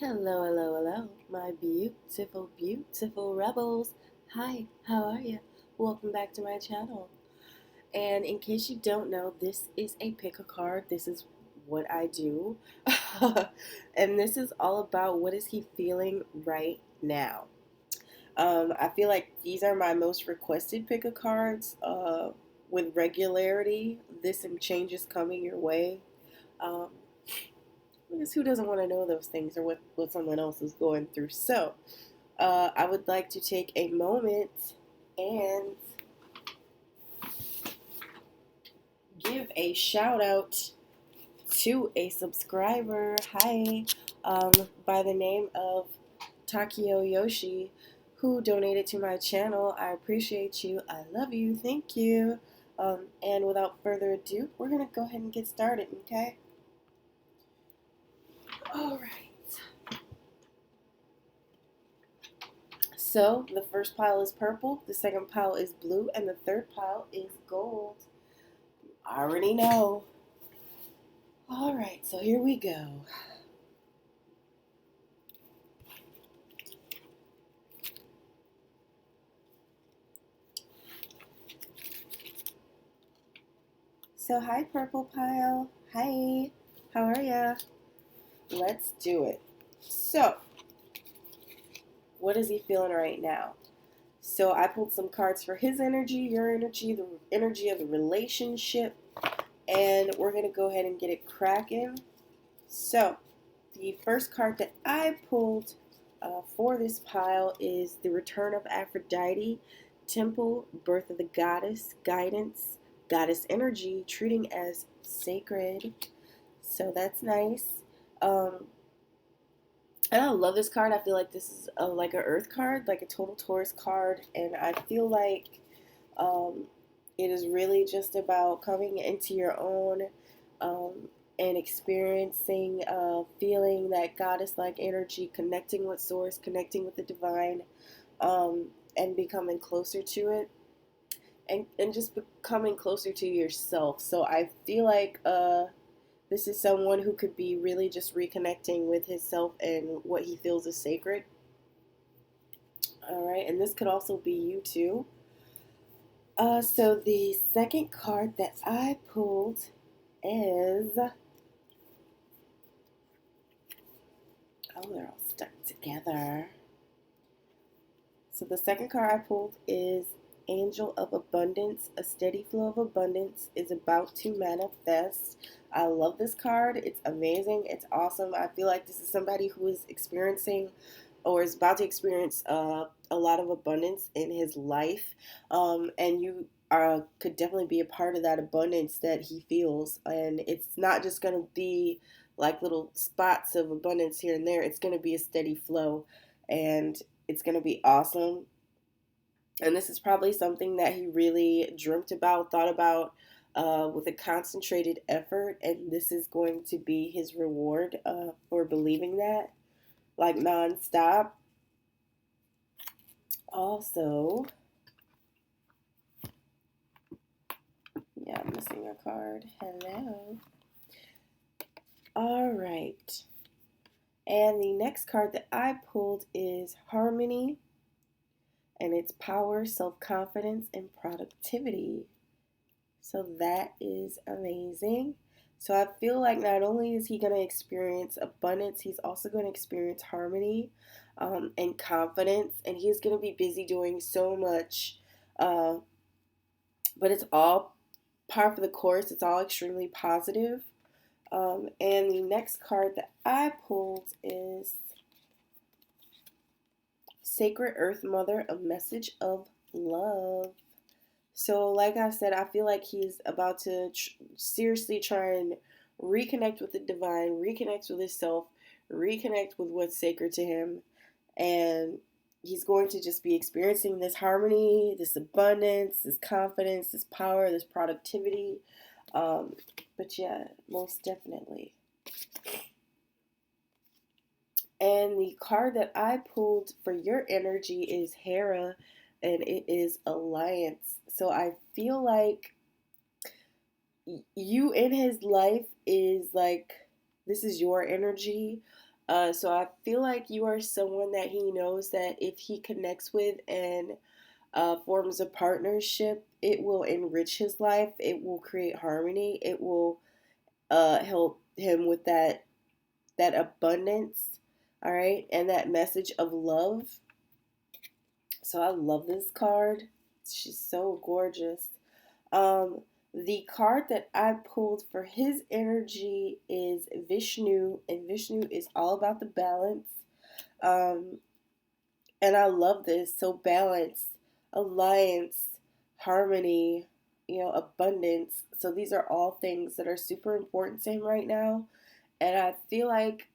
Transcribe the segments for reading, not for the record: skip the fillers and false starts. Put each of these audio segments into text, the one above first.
Hello, hello, hello, my beautiful, beautiful rebels. Hi, how are you? Welcome back to my channel. And in case you don't know, this is a pick a card. This is what I do. And this is all about what is he feeling right now. I feel like these are my most requested pick a cards with regularity. This and changes coming your way. Um, because who doesn't want to know those things or what someone else is going through? So, I would like to take a moment and give a shout out to a subscriber. Hi, by the name of Takio Yoshi, who donated to my channel. I appreciate you. I love you. Thank you. And without further ado, we're going to go ahead and get started, okay? All right. So the first pile is purple, the second pile is blue, and the third pile is gold. I already know. All right, so here we go. So hi, purple pile. Hi, how are ya? Let's do it. So, what is he feeling right now? So I pulled some cards for his energy, your energy, the energy of the relationship, and we're gonna go ahead and get it cracking. So, the first card that I pulled for this pile is the Return of Aphrodite, Temple, Birth of the Goddess, Guidance, Goddess Energy, treating as sacred. So that's nice. Um, and I love this card. I feel like this is like an Earth card, like a total Taurus card, and I feel like um, it is really just about coming into your own and experiencing, feeling that goddess-like energy, connecting with Source, connecting with the divine, and becoming closer to it, and just becoming closer to yourself. So I feel like this is someone who could be really just reconnecting with himself and what he feels is sacred. All right, and this could also be you too. So the second card that I pulled is, oh, they're all stuck together. So the second card I pulled is Angel of Abundance. A steady flow of abundance is about to manifest. I love this card. It's amazing. It's awesome. I feel like this is somebody who is experiencing or is about to experience a lot of abundance in his life. And you could definitely be a part of that abundance that he feels. And it's not just going to be like little spots of abundance here and there. It's going to be a steady flow. And it's going to be awesome. And this is probably something that he really dreamt about, thought about with a concentrated effort. And this is going to be his reward for believing that, like nonstop. Also, yeah, I'm missing a card. Hello. All right. And the next card that I pulled is Harmony, and it's power, self-confidence, and productivity. So that is amazing. So I feel like not only is he going to experience abundance, he's also going to experience harmony and confidence. And he's going to be busy doing so much. Uh, but it's all par for the course. It's all extremely positive. And the next card that I pulled is Sacred Earth Mother, a message of love. So, like I said, I feel like he's about to seriously try and reconnect with the divine, reconnect with himself, reconnect with what's sacred to him. And he's going to just be experiencing this harmony, this abundance, this confidence, this power, this productivity. But yeah, most definitely. And the card that I pulled for your energy is Hera, and it is Alliance. So I feel like you in his life is like, this is your energy. So I feel like you are someone that he knows that if he connects with and forms a partnership, it will enrich his life. It will create harmony. It will help him with that abundance. All right, and that message of love. So I love this card. She's so gorgeous. Um, the card that I pulled for his energy is Vishnu, and Vishnu is all about the balance. Um, and I love this. So balance, alliance, harmony, abundance. So these are all things that are super important to him right now. And I feel like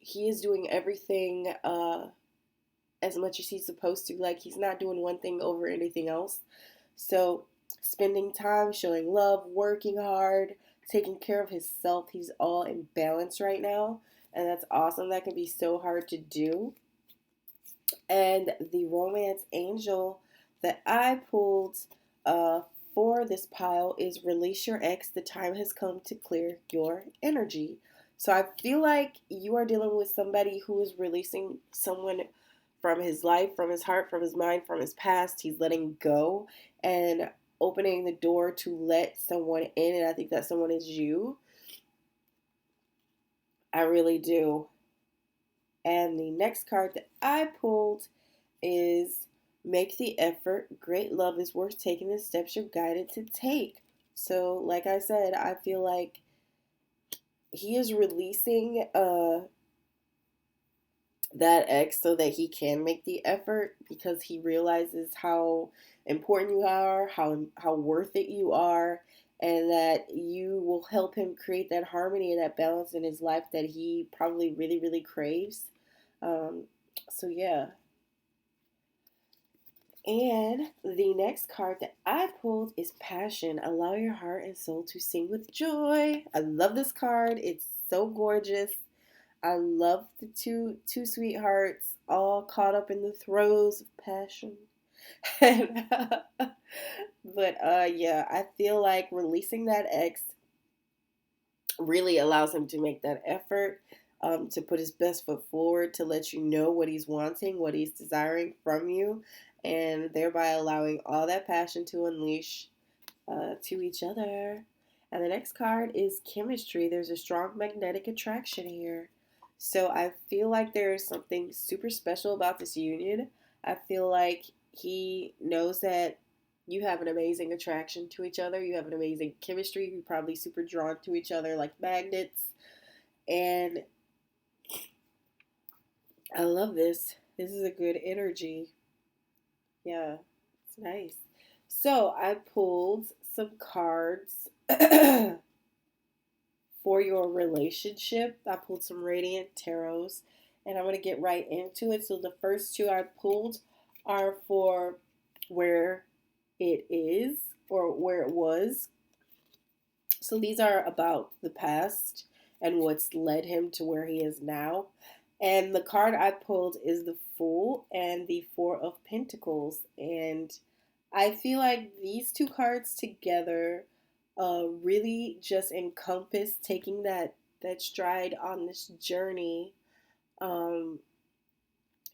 he is doing everything as much as he's supposed to. Like he's not doing one thing over anything else. So spending time, showing love, working hard, taking care of himself. He's all in balance right now. And that's awesome. That can be so hard to do. And the romance angel that I pulled uh, for this pile is release your ex. The time has come to clear your energy. So I feel like you are dealing with somebody who is releasing someone from his life, from his heart, from his mind, from his past. He's letting go and opening the door to let someone in. And I think that someone is you. I really do. And the next card that I pulled is make the effort. Great love is worth taking the steps you're guided to take. So, like I said, I feel like he is releasing that ex so that he can make the effort because he realizes how important you are, how worth it you are, and that you will help him create that harmony and that balance in his life that he probably really, really craves. Um, so yeah. And the next card that I pulled is Passion. Allow your heart and soul to sing with joy. I love this card. It's so gorgeous. I love the two sweethearts all caught up in the throes of passion. but yeah, I feel like releasing that ex really allows him to make that effort, to put his best foot forward, to let you know what he's wanting, what he's desiring from you, and thereby allowing all that passion to unleash to each other. And the next card is chemistry. There's a strong magnetic attraction here. So I feel like there is something super special about this union. I feel like he knows that you have an amazing attraction to each other. You have an amazing chemistry. You're probably super drawn to each other like magnets. And I love this. This is a good energy. Yeah, it's nice. So I pulled some cards for your relationship. I pulled some Radiant Tarots and I'm going to get right into it. So the first two I pulled are for where it is or where it was. So these are about the past and what's led him to where he is now. And the card I pulled is the Fool and the Four of Pentacles. And I feel like these two cards together really just encompass taking that stride on this journey. Um,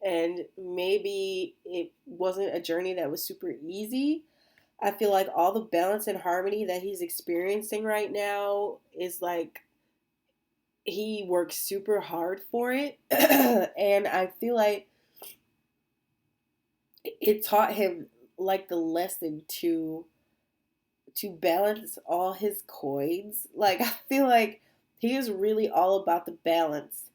and maybe it wasn't a journey that was super easy. I feel like all the balance and harmony that he's experiencing right now is like he works super hard for it. And I feel like it taught him like the lesson to balance all his coins. Like I feel like he is really all about the balance.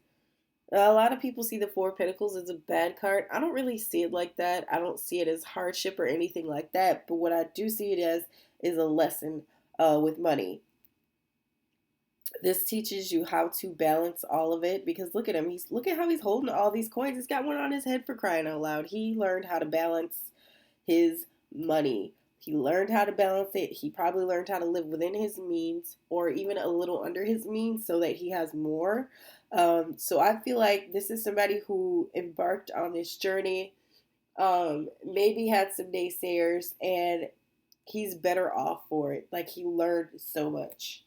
A lot of people see the Four of Pentacles as a bad card. I don't really see it like that. I don't see it as hardship or anything like that. But what I do see it as is a lesson with money. This teaches you how to balance all of it because look at him. Look at how he's holding all these coins. He's got one on his head for crying out loud. He learned how to balance his money. He learned how to balance it. He probably learned how to live within his means or even a little under his means so that he has more. So I feel like this is somebody who embarked on this journey, maybe had some naysayers, and he's better off for it. Like he learned so much.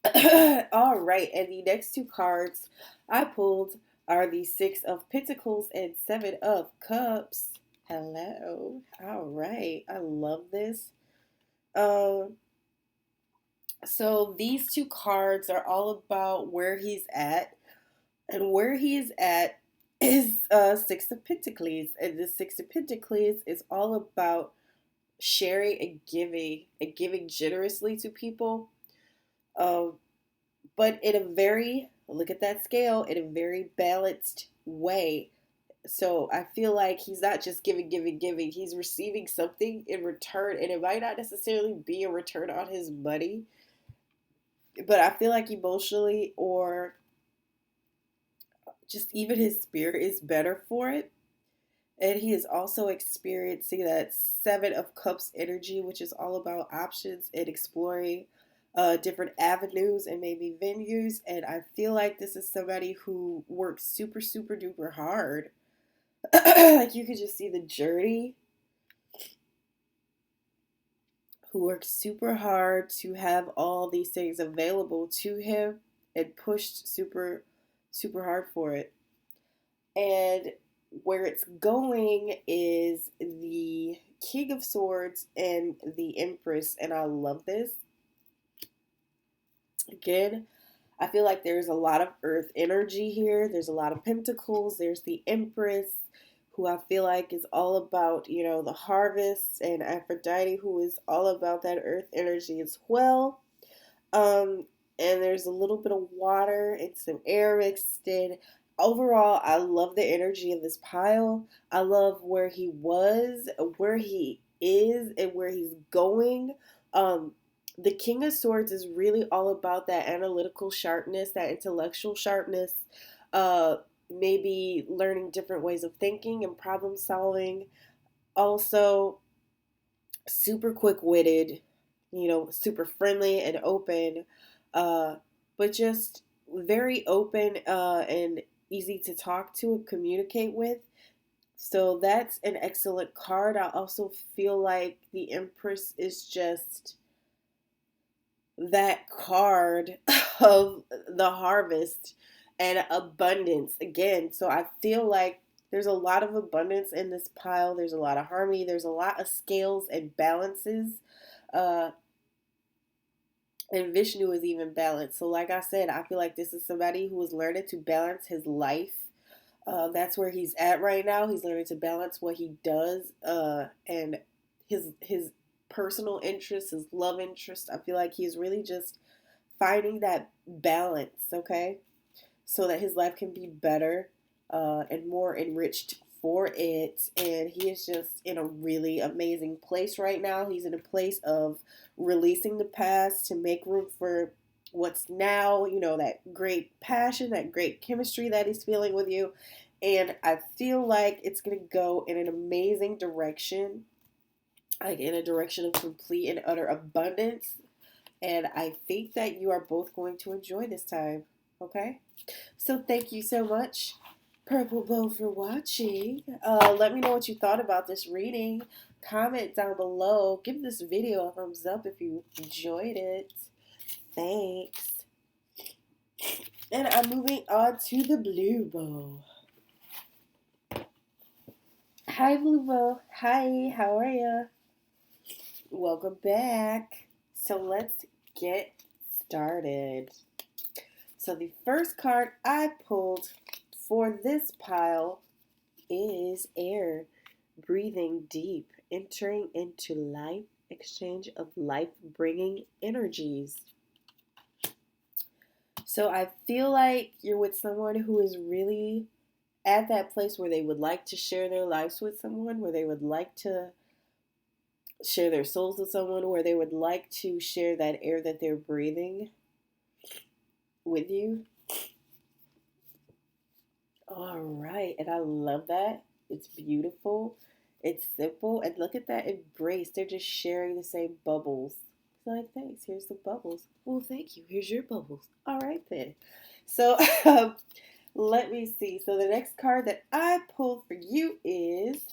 All right, and the next two cards I pulled are the Six of Pentacles and Seven of Cups. Hello. All right, I love this. Um, so these two cards are all about where he's at, and where he is at is Six of Pentacles, and the Six of Pentacles is all about sharing and giving generously to people. Um, but in a very, look at that scale, in a very balanced way. So I feel like he's not just giving. He's receiving something in return, and it might not necessarily be a return on his money, but I feel like emotionally or just even his spirit is better for it. And he is also experiencing that Seven of Cups energy, which is all about options and exploring different avenues and maybe venues. And I feel like this is somebody who works super, super duper hard. Like you could just see the journey, who works super hard to have all these things available to him and pushed super, super hard for it. And where it's going is the King of Swords and the Empress, and I love this. Again, I feel like there's a lot of earth energy here. There's a lot of pentacles. There's the Empress, who I feel like is all about, the harvest, and Aphrodite, who is all about that earth energy as well. Um, and there's a little bit of water and some air mixed in. Overall, I love the energy of this pile. I love where he was, where he is, and where he's going. Um, the King of Swords is really all about that analytical sharpness, that intellectual sharpness, uh, maybe learning different ways of thinking and problem solving. Also, super quick witted, super friendly and open, uh, but just very open and easy to talk to and communicate with. So that's an excellent card. I also feel like the Empress is just that card of the harvest and abundance again. So I feel like there's a lot of abundance in this pile. There's a lot of harmony. There's a lot of scales and balances. Uh, and Vishnu is even balanced. So, like I said, I feel like this is somebody who is learning to balance his life. That's where he's at right now. He's learning to balance what he does and his personal interests, his love interest. I feel like he's really just finding that balance, okay? So that his life can be better and more enriched for it. And he is just in a really amazing place right now. He's in a place of releasing the past to make room for what's now, that great passion, that great chemistry that he's feeling with you. And I feel like it's going to go in an amazing direction, like in a direction of complete and utter abundance. And I think that you are both going to enjoy this time. Okay? So thank you so much, Purple Bow, for watching. Let me know what you thought about this reading. Comment down below. Give this video a thumbs up if you enjoyed it. Thanks. And I'm moving on to the Blue Bow. Hi, Blue Bow. Hi, how are you? Welcome back. So let's get started. So the first card I pulled for this pile is air, breathing deep, entering into life, exchange of life-bringing energies. So I feel like you're with someone who is really at that place where they would like to share their lives with someone, where they would like to share their souls with someone, where they would like to share that air that they're breathing with you. All right, and I love that. It's beautiful. It's simple, and look at that embrace. They're just sharing the same bubbles. It's like, thanks. Here's the bubbles. Well, thank you. Here's your bubbles. All right then. So let me see. So the next card that I pulled for you is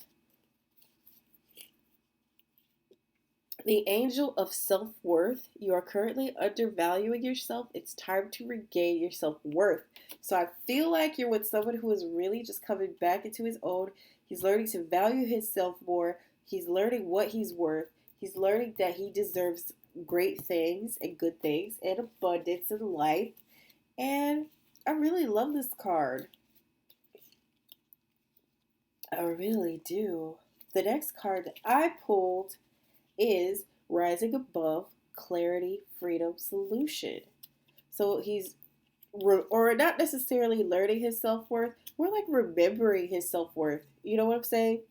The angel of self-worth. You are currently undervaluing yourself. It's time to regain your self-worth. So I feel like you're with someone who is really just coming back into his own. He's learning to value himself more. He's learning what he's worth. He's learning that he deserves great things and good things and abundance in life. And I really love this card. I really do. The next card that I pulled is Rising Above, Clarity, Freedom, Solution. So he's, or not necessarily learning his self worth, we're like remembering his self worth. You know what I'm saying?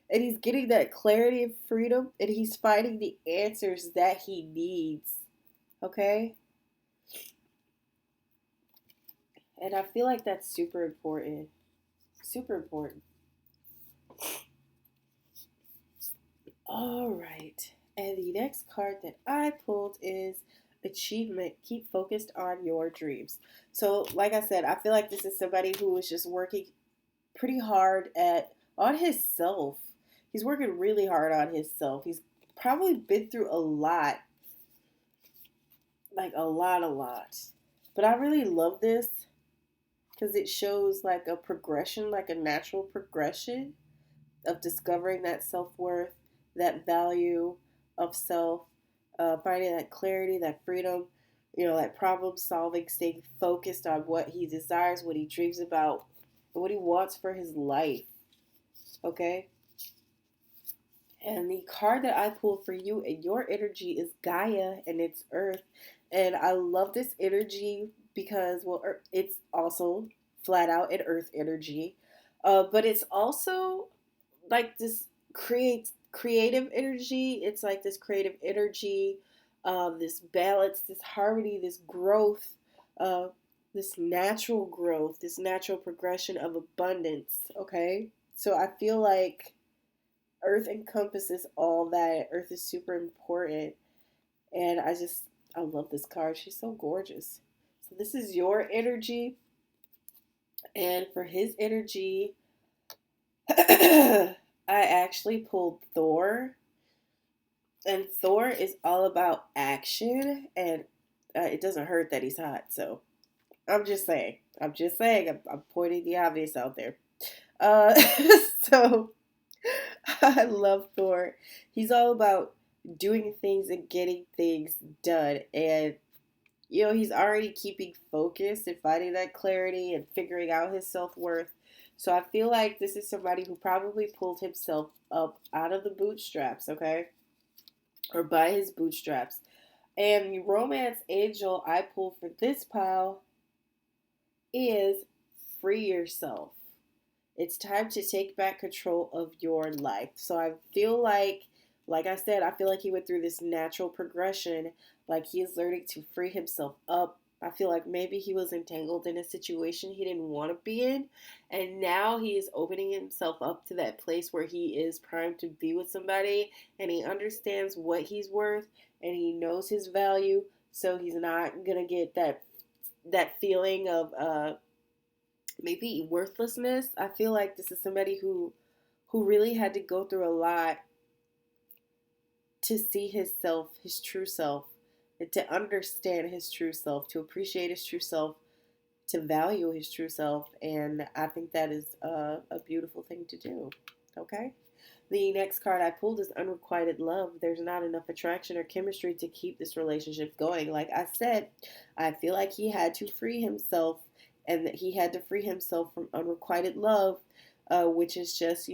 And he's getting that clarity and freedom, and he's finding the answers that he needs. Okay? And I feel like that's super important. Super important. All right. And the next card that I pulled is Achievement. Keep focused on your dreams. So, like I said, I feel like this is somebody who is just working pretty hard at on himself. He's working really hard on himself. He's probably been through a lot, like a lot. But I really love this because it shows like a progression, like a natural progression of discovering that self worth, that value of self, finding that clarity, that freedom, that problem solving, staying focused on what he desires, what he dreams about, and what he wants for his life. Okay? And the card that I pulled for you and your energy is Gaia and it's Earth. And I love this energy because, well, it's also flat out an Earth energy. But it's also like this creative energy. It's like this creative energy, this balance, this harmony, this growth, uh, this natural growth, this natural progression of abundance. Okay, so I feel like Earth encompasses all that. Earth is super important, and I love this card. She's so gorgeous. So this is your energy, and for his energy, I actually pulled Thor, and Thor is all about action, and it doesn't hurt that he's hot. So I'm just saying. I'm pointing the obvious out there. Uh, so I love Thor. He's all about doing things and getting things done, and he's already keeping focus and finding that clarity and figuring out his self worth. So I feel like this is somebody who probably pulled himself up out of the bootstraps, okay? Or by his bootstraps. And the romance angel I pulled for this pile is free yourself. It's time to take back control of your life. So I feel like I said, I feel like he went through this natural progression. Like he is learning to free himself up. I feel like maybe he was entangled in a situation he didn't want to be in. And now he is opening himself up to that place where he is primed to be with somebody. And he understands what he's worth. And he knows his value. So he's not going to get that feeling of maybe worthlessness. I feel like this is somebody who really had to go through a lot to see his self, his true self, and to understand his true self, to appreciate his true self, to value his true self, and I think that is a beautiful thing to do. Okay? The next card I pulled is Unrequited Love. There's not enough attraction or chemistry to keep this relationship going. Like I said, I feel like he had to free himself, and that he had to free himself from unrequited love, which is just,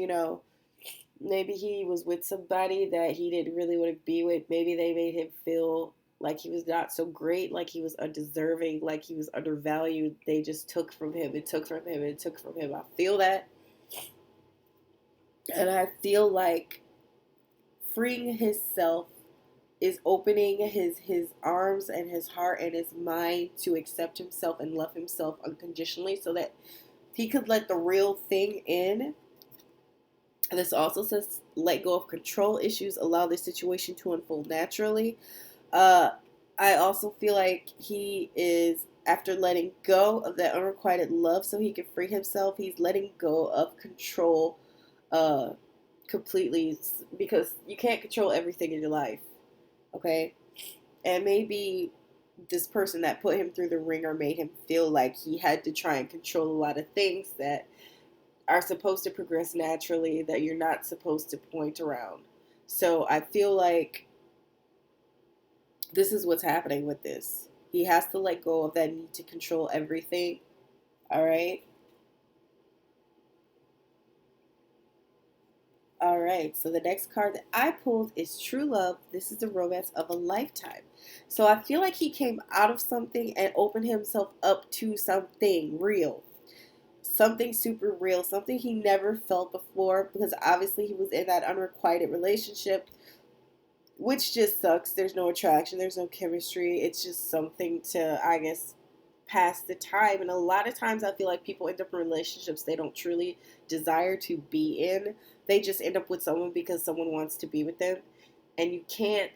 maybe he was with somebody that he didn't really want to be with. Maybe they made him feel like he was not so great, like he was undeserving, like he was undervalued. They just took from him and took from him and took from him. I feel that. And I feel like freeing himself is opening his arms and his heart and his mind to accept himself and love himself unconditionally so that he could let the real thing in. And this also says let go of control issues, allow this situation to unfold naturally. Uh, I also feel like he is, after letting go of that unrequited love so he can free himself, he's letting go of control uh, completely, because you can't control everything in your life. Okay? And maybe this person that put him through the ringer made him feel like he had to try and control a lot of things that are supposed to progress naturally, that you're not supposed to point around. So I feel like this is what's happening with this. He has to let go of that need to control everything. All right. All right. So the next card that I pulled is True Love. This is the romance of a lifetime. So I feel like he came out of something and opened himself up to something real. Something super real, something he never felt before, because obviously he was in that unrequited relationship, which just sucks. There's no attraction, there's no chemistry. It's just something to, I guess, pass the time. And a lot of times I feel like people end up in relationships they don't truly desire to be in. They just end up with someone because someone wants to be with them. And you can't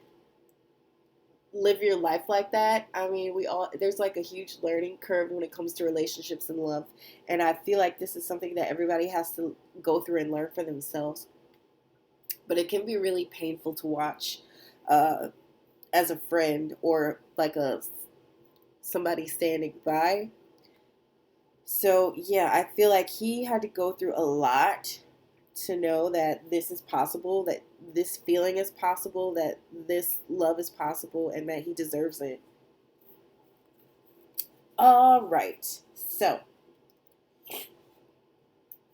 live your life like that. I mean, we all, there's like a huge learning curve when it comes to relationships and love. And I feel like this is something that everybody has to go through and learn for themselves. But it can be really painful to watch uh, as a friend or like a somebody standing by. So yeah, I feel like he had to go through a lot to know that this is possible, that this feeling is possible, that this love is possible, and that he deserves it. All right. So,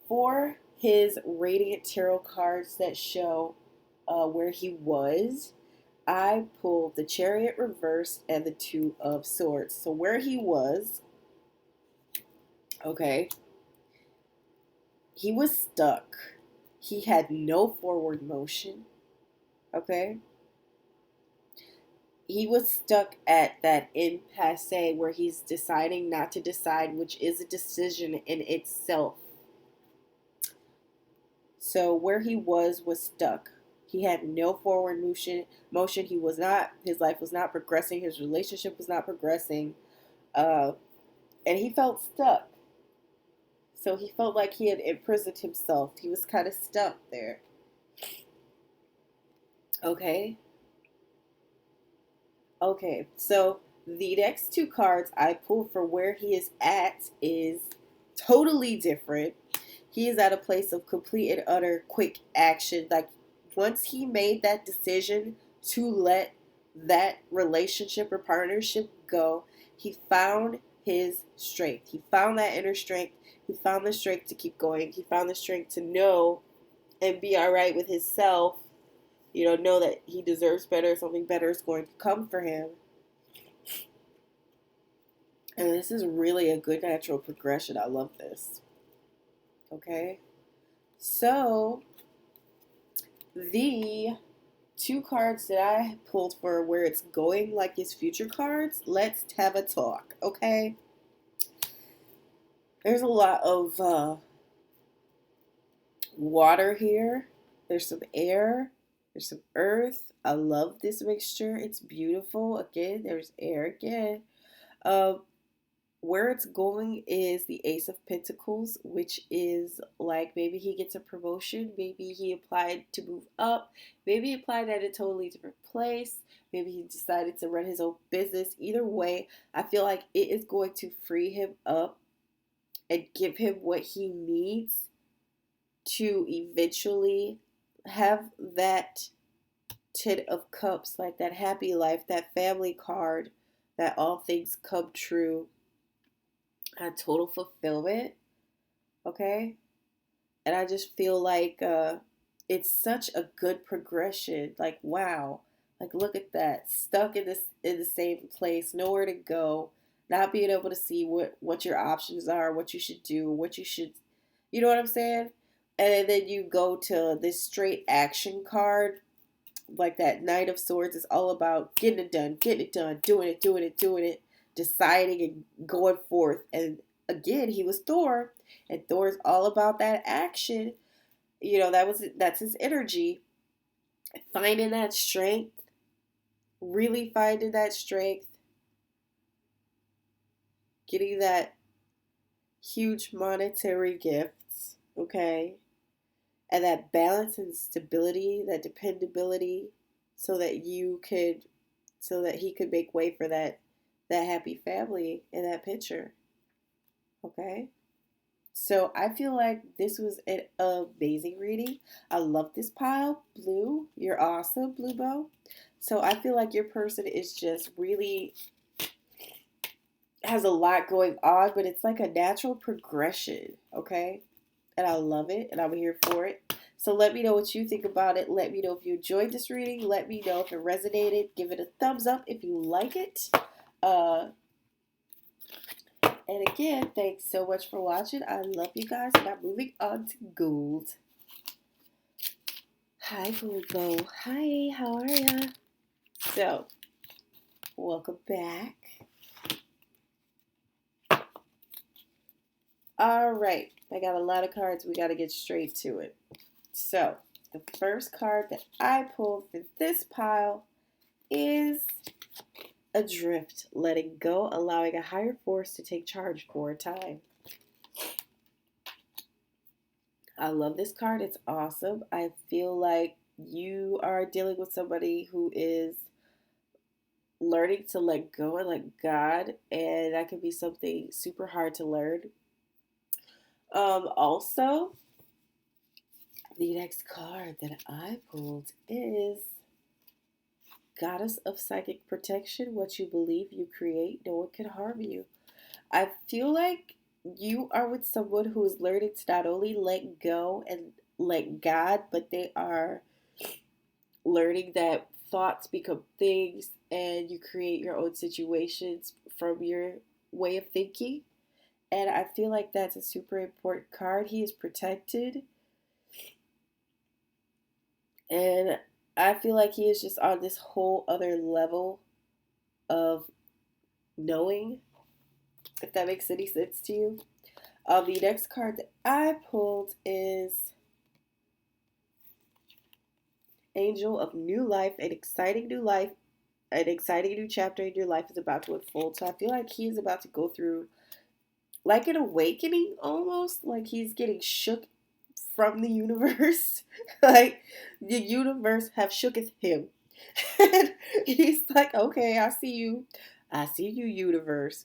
for his Radiant Tarot cards that show where he was, I pulled the Chariot reverse and the Two of Swords. So, where he was, okay, he was stuck. He had no forward motion, okay? He was stuck at that impasse where he's deciding not to decide, which is a decision in itself. So where he was stuck. He had no forward motion. He was not. His life was not progressing. His relationship was not progressing, uh, and he felt stuck. So he felt like he had imprisoned himself. He was kind of stuck there. Okay. Okay. So the next two cards I pulled for where he is at is totally different. He is at a place of complete and utter quick action. Like once he made that decision to let that relationship or partnership go, he found his strength. He found that inner strength. He found the strength to keep going. He found the strength to know and be all right with himself. Know that he deserves better. Something better is going to come for him. And this is really a good natural progression. I love this. Okay. So, the two cards that I pulled for where it's going, like his future cards, let's have a talk, okay? There's a lot of water here. There's some air. There's some earth. I love this mixture. It's beautiful. Again, there's air again. Um, where it's going is the Ace of Pentacles, which is like maybe he gets a promotion, maybe he applied to move up, maybe he applied at a totally different place, maybe he decided to run his own business. Either way, I feel like it is going to free him up and give him what he needs to eventually have that Ten of Cups, like that happy life, that family card, that all things come true, total fulfillment. Okay. And I just feel like it's such a good progression. Like wow, like look at that, stuck in the same place, nowhere to go, not being able to see what your options are, what you should do, what you should, you know what I'm saying. And then you go to this straight action card, like that Knight of Swords is all about getting it done, doing it, deciding and going forth. And again, he was Thor, and Thor's all about that action. That's his energy. Finding that strength, really finding that strength, getting that huge monetary gifts, okay? And that balance and stability, that dependability, so that you could so that he could make way for that happy family in that picture. Okay? So I feel like this was an amazing reading. I love this pile. Blue, you're awesome, Blue Bow. So I feel like your person is just really has a lot going on, but it's like a natural progression, okay? And I love it, and I'm here for it. So let me know what you think about it. Let me know if you enjoyed this reading. Let me know if it resonated. Give it a thumbs up if you like it. And again, thanks so much for watching. I love you guys, and I'm moving on to gold. Hi, Gold. Hi, how are ya? So, welcome back. All right, I got a lot of cards. We got to get straight to it. So, the first card that I pulled for this pile is Adrift, letting go, allowing a higher force to take charge for a time. I love this card. It's awesome. I feel like you are dealing with somebody who is learning to let go and let God, and that can be something super hard to learn. Also, the next card that I pulled is Goddess of Psychic Protection. What you believe, you create. No one can harm you. I feel like you are with someone who is learning to not only let go and let God, but they are learning that thoughts become things and you create your own situations from your way of thinking. And I feel like that's a super important card. He is protected. And I feel like he is just on this whole other level of knowing, if that makes any sense to you. The next card that I pulled is Angel of New Life, an exciting new life, an exciting new chapter in your life is about to unfold. So I feel like he is about to go through like an awakening almost, like he's getting shook from the universe. Like the universe have shooketh him. And he's like, okay, I see you. I see you, universe.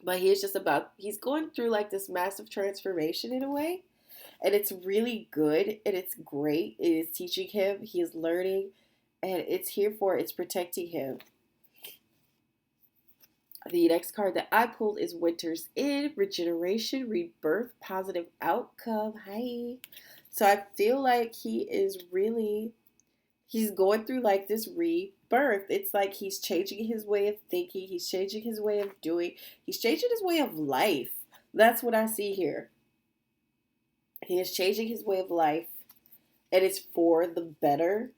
But he's going through like this massive transformation in a way. And it's really good and it's great. It is teaching him, he is learning, and it's protecting him. The next card that I pulled is Winter's Inn, Regeneration, Rebirth, Positive Outcome. Hi. So I feel like he's going through like this rebirth. It's like he's changing his way of thinking, he's changing his way of doing, he's changing his way of life. That's what I see here. He is changing his way of life, and it's for the better.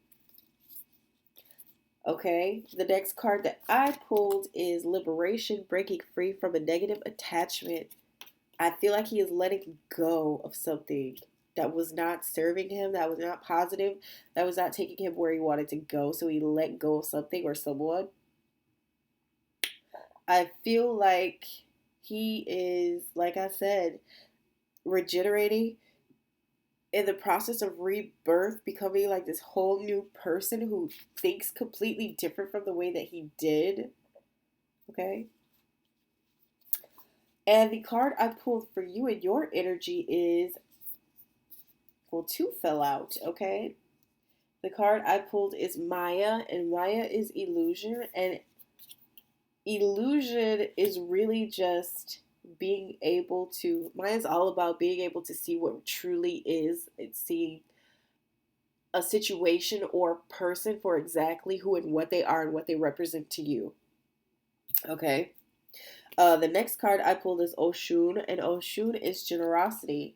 Okay, the next card that I pulled is Liberation, breaking free from a negative attachment. I feel like he is letting go of something that was not serving him, that was not positive, that was not taking him where he wanted to go. So he let go of something or someone. I feel like he is, like I said, regenerating in the process of rebirth, becoming like this whole new person who thinks completely different from the way that he did. Okay. And the card I pulled for you and your energy is, well, two fell out. Okay. The card I pulled is Maya, and Maya is illusion, and illusion is really just being able to, Maya's all about being able to see what truly is. It's seeing a situation or person for exactly who and what they are and what they represent to you. Okay. The next card I pulled is Oshun, and Oshun is generosity.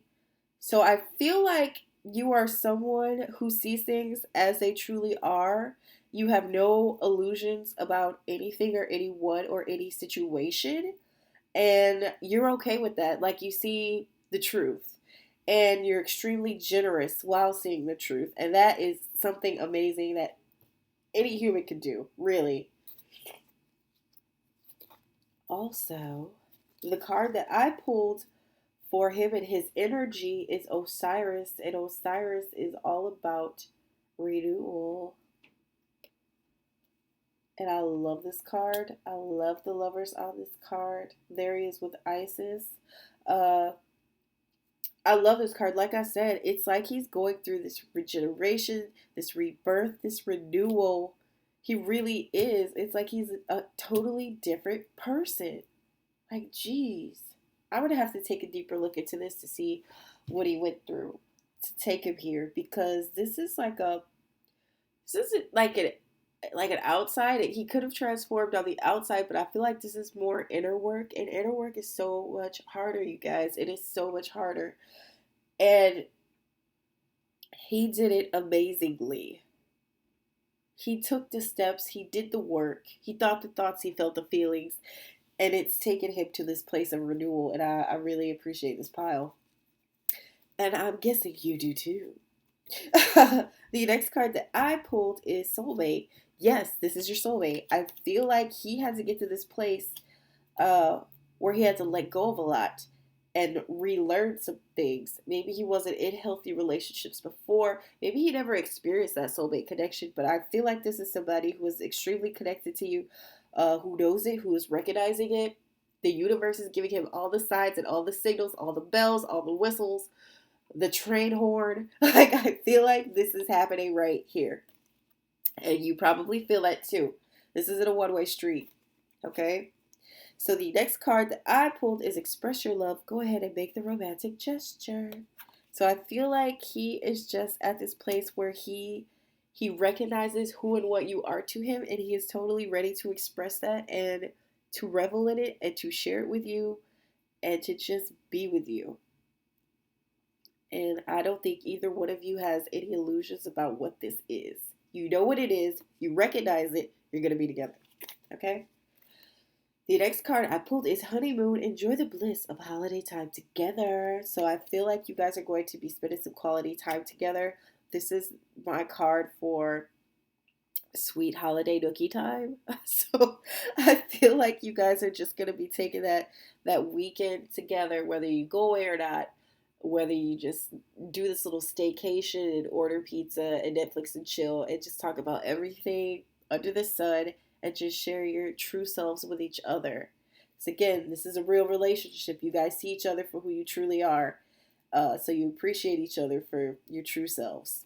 So I feel like you are someone who sees things as they truly are. You have no illusions about anything or anyone or any situation. And you're okay with that. Like you see the truth. And you're extremely generous while seeing the truth. And that is something amazing that any human can do, really. Also, the card that I pulled for him and his energy is Osiris, and Osiris is all about renewal. And I love this card. I love the lovers on this card. There he is with Isis. Uh, I love this card. Like I said, it's like he's going through this regeneration, this rebirth, this renewal. He really is. It's like he's a totally different person. Like, geez. I'm going to have to take a deeper look into this to see what he went through to take him here, because this isn't like an outside. He could have transformed on the outside, but I feel like this is more inner work, and inner work is so much harder, you guys. It is so much harder. And he did it amazingly. He took the steps, he did the work, he thought the thoughts, he felt the feelings, and it's taken him to this place of renewal. And I really appreciate this pile. And I'm guessing you do too. The next card that I pulled is Soulmate. Yes, this is your soulmate. I feel like he had to get to this place where he had to let go of a lot and relearn some things. Maybe he wasn't in healthy relationships before. Maybe he never experienced that soulmate connection. But I feel like this is somebody who is extremely connected to you, who knows it, who is recognizing it. The universe is giving him all the signs and all the signals, all the bells, all the whistles, the train horn. Like, I feel like this is happening right here. And you probably feel that too. This isn't a one-way street. Okay? So the next card that I pulled is Express Your Love. Go ahead and make the romantic gesture. So I feel like he is just at this place where he recognizes who and what you are to him, and he is totally ready to express that and to revel in it and to share it with you and to just be with you. And I don't think either one of you has any illusions about what this is. You know what it is. You recognize it. You're going to be together. Okay? The next card I pulled is Honeymoon. Enjoy the bliss of holiday time together. So I feel like you guys are going to be spending some quality time together. This is my card for sweet holiday nookie time. So I feel like you guys are just going to be taking that weekend together, whether you go away or not, whether you just do this little staycation and order pizza and Netflix and chill and just talk about everything under the sun and just share your true selves with each other. So again, this is a real relationship. You guys see each other for who you truly are. So you appreciate each other for your true selves.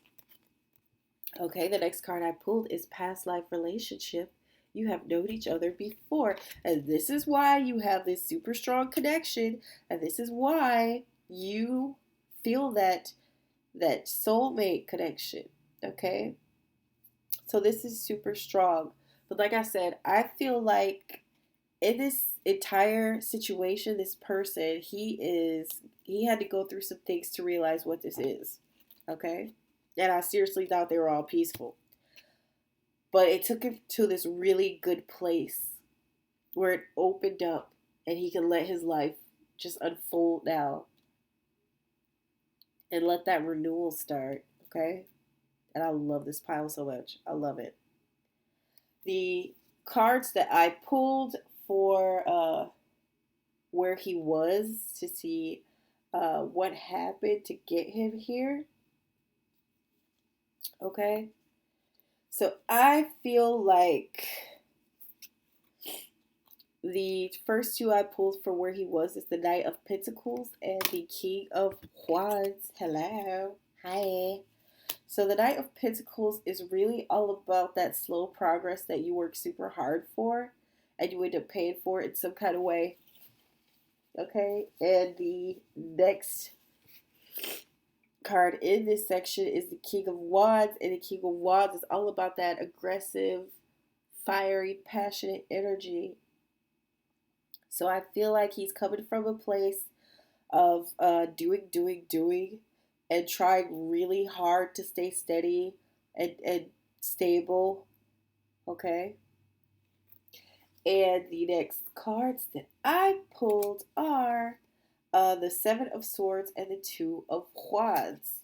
Okay, the next card I pulled is Past Life Relationship. You have known each other before. And this is why you have this super strong connection. And this is why you feel that soulmate connection. Okay? So this is super strong. But like I said, I feel like in this entire situation, this person, he had to go through some things to realize what this is. Okay? And I seriously thought they were all peaceful. But it took him to this really good place where it opened up and he can let his life just unfold now and let that renewal start. Okay? And I love this pile so much. I love it. The cards that I pulled for where he was to see what happened to get him here. Okay? So I feel like the first two I pulled for where he was is the Knight of Pentacles and the King of Wands. Hello. Hi. So the Knight of Pentacles is really all about that slow progress that you work super hard for and you end up paying for it in some kind of way. Okay? And the next card in this section is the King of Wands, and the King of Wands is all about that aggressive, fiery, passionate energy. So I feel like he's coming from a place of doing, and trying really hard to stay steady and stable. Okay? And the next cards that I pulled are the Seven of Swords and the Two of Wands.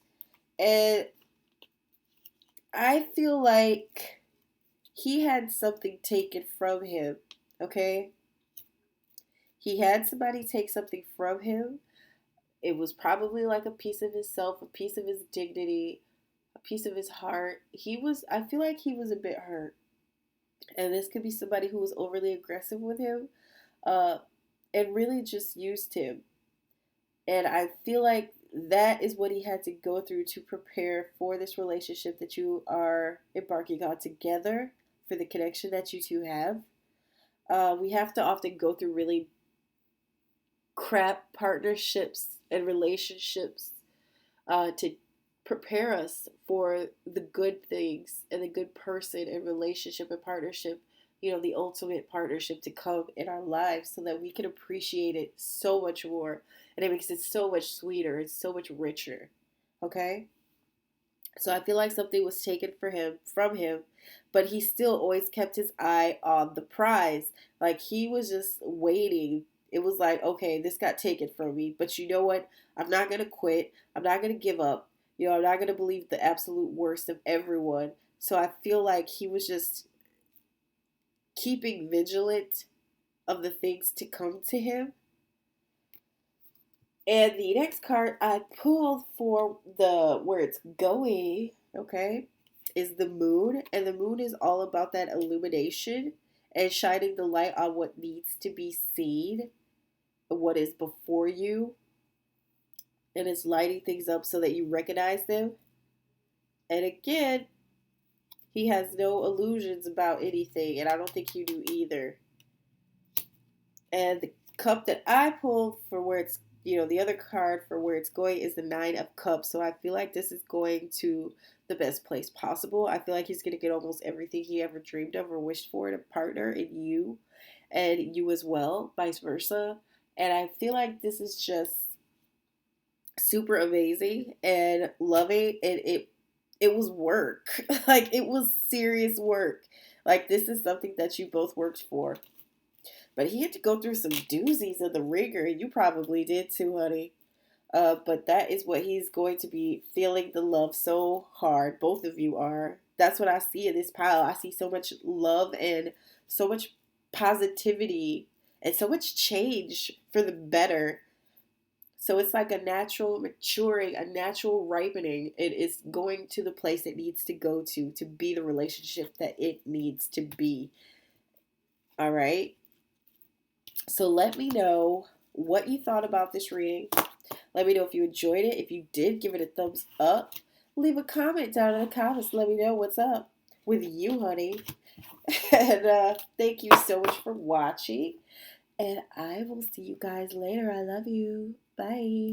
And I feel like he had something taken from him, okay? He had somebody take something from him. It was probably like a piece of his self, a piece of his dignity, a piece of his heart. I feel like he was a bit hurt. And this could be somebody who was overly aggressive with him, uh, and really just used him. And I feel like that is what he had to go through to prepare for this relationship that you are embarking on together, for the connection that you two have. We have to often go through really crap partnerships and relationships to prepare us for the good things and the good person and relationship and partnership, the ultimate partnership to come in our lives, so that we can appreciate it so much more, and it makes it so much sweeter and so much richer. Okay? So I feel like something was taken from him, but he still always kept his eye on the prize. Like he was just waiting. It was like, okay, this got taken from me, but you know what? I'm not gonna quit. I'm not gonna give up. I'm not gonna believe the absolute worst of everyone. So I feel like he was just keeping vigilant of the things to come to him. And the next card I pulled for the where it's going, okay, is the moon. And the moon is all about that illumination and shining the light on what needs to be seen, what is before you, and it's lighting things up so that you recognize them. And again, he has no illusions about anything, and I don't think you do either. And the cup that I pulled for where it's, the other card for where it's going is the Nine of Cups. So I feel like this is going to the best place possible. I feel like he's going to get almost everything he ever dreamed of or wished for in a partner, in you, and you as well, vice versa. And I feel like this is just super amazing and loving, and it was work. Like it was serious work. Like this is something that you both worked for. But he had to go through some doozies in the ringer, and you probably did too, honey. But that is what he's going to be feeling the love so hard. Both of you are. That's what I see in this pile. I see so much love and so much positivity and so much change for the better. So it's like a natural maturing, a natural ripening. It is going to the place it needs to go to be the relationship that it needs to be. All right. So let me know what you thought about this reading. Let me know if you enjoyed it. If you did, give it a thumbs up. Leave a comment down in the comments. Let me know what's up with you, honey. And thank you so much for watching. And I will see you guys later. I love you. Bye.